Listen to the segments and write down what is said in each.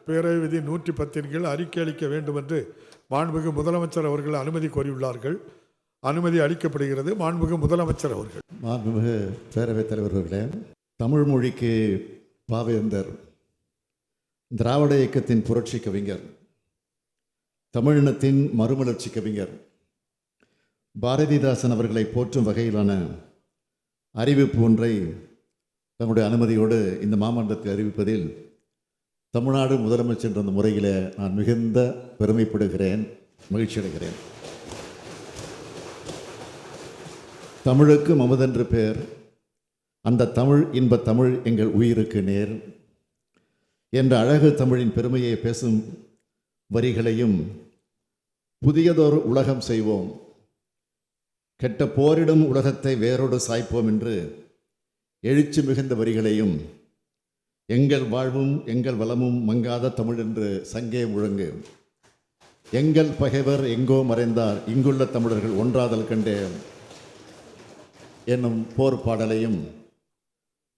பேரவை விதி 110 கீழ் அறிக்கை அளிக்க வேண்டும் என்று மாண்புமிகு முதலமைச்சர் அவர்கள் அனுமதி கோரியுள்ளார்கள். அனுமதி அளிக்கப்படுகிறது. மாண்புமிகு முதலமைச்சர் அவர்கள். மாண்புமிகு பேரவைத் தலைவர் அவர்களே, தமிழ் மொழிக்கு பாவேந்தர் திராவிட இயக்கத்தின் புரட்சி கவிஞர், தமிழினத்தின் மறுமலர்ச்சி கவிஞர் பாரதிதாசன் அவர்களை போற்றும் வகையிலான அறிவிப்பு ஒன்றை தங்களுடைய அனுமதியோடு இந்த மாமன்றத்தில் அறிவிப்பதில் தமிழ்நாடு முதலமைச்சர் என்ற முறையில் நான் மிகுந்த பெருமைப்படுகிறேன், மகிழ்ச்சி அடைகிறேன். தமிழுக்கு மமதென்று பேர், அந்த தமிழ் இன்ப தமிழ் எங்கள் உயிருக்கு நேர் என்ற அழகு தமிழின் பெருமையை பேசும் வரிகளையும், புதியதொரு உலகம் செய்வோம், கெட்ட போரிடும் உலகத்தை வேரோடு சாய்ப்போம் என்று எழுச்சி மிகுந்த வரிகளையும், எங்கள் வாழ்வும் எங்கள் வளமும் மங்காத தமிழ் என்று சங்கே முழங்கு, எங்கள் பகைவர் எங்கோ மறைந்தார் இங்குள்ள தமிழர்கள் ஒன்றாதல் கண்டே என்னும் போர் பாடலையும்,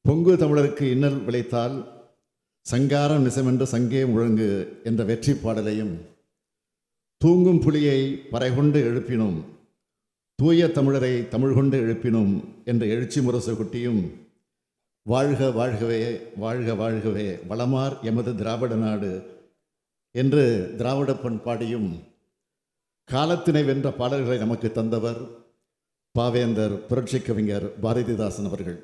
பொங்கு தமிழருக்கு இன்னல் விளைத்தால் சங்காரம் நிசமென்று சங்கே முழங்கு என்ற வெற்றி பாடலையும், தூங்கும் புலியை பறைகொண்டு எழுப்பினோம் தூய தமிழரை தமிழ் கொண்டு எழுப்பினோம் என்ற எழுச்சி முரசு குட்டியும், வாழ்க வாழ்கவே வாழ்க வாழ்கவே வளமார் எமது திராவிட நாடு என்று திராவிட பண்பாடியும் காலத்தினை வென்ற பாடல்களை நமக்கு தந்தவர் பாவேந்தர் புரட்சி கவிஞர் பாரதிதாசன் அவர்கள்.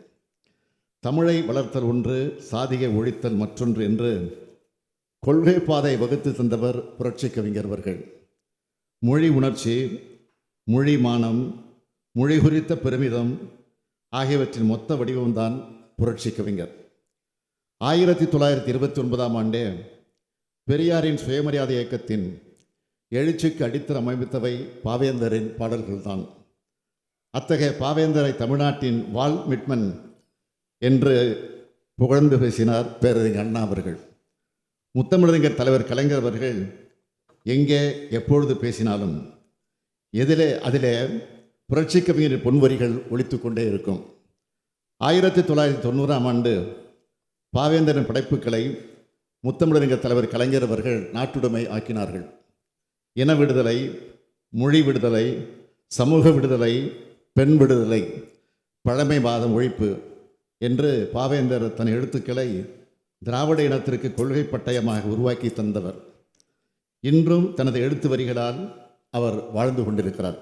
தமிழை வளர்த்தல் ஒன்று, சாதியை ஒழித்தல் மற்றொன்று என்று கொள்கை பாதை வகுத்து தந்தவர் புரட்சி கவிஞர் அவர்கள். மொழி உணர்ச்சி, மொழி மானம், மொழி குறித்த பெருமிதம் ஆகியவற்றின் மொத்த வடிவம்தான் புரட்சி கவிஞர். 1929ஆம் ஆண்டே பெரியாரின் சுயமரியாதை இயக்கத்தின் எழுச்சிக்கு அடித்தளம் அமைத்தவை பாவேந்தரின் பாடல்கள்தான். அத்தகைய பாவேந்தரை தமிழ்நாட்டின் வால் மிட்மன் என்று புகழ்ந்து பேசினார் பேரறிஞர் அண்ணா அவர்கள். முத்தமிழறிஞர் தலைவர் கலைஞர் அவர்கள் எங்கே எப்பொழுது பேசினாலும் அதிலே புரட்சி கவிஞரின் பொன்வரிகள் ஒலித்து கொண்டே இருக்கும். 1990ஆம் ஆண்டு பாவேந்தரின் படைப்புகளை முத்தமிழறிஞர் தலைவர் கலைஞர் அவர்கள் நாட்டுடைமை ஆக்கினார்கள். இன விடுதலை, மொழி விடுதலை, சமூக விடுதலை, பெண் விடுதலை, பழமைவாதம் ஒழிப்பு என்று பாவேந்தர் தன் எழுத்துக்களை திராவிட இனத்திற்கு கொள்கை பட்டயமாக உருவாக்கி தந்தவர். இன்றும் தனது எழுத்து வரிகளால் அவர் வாழ்ந்து கொண்டிருக்கிறார்.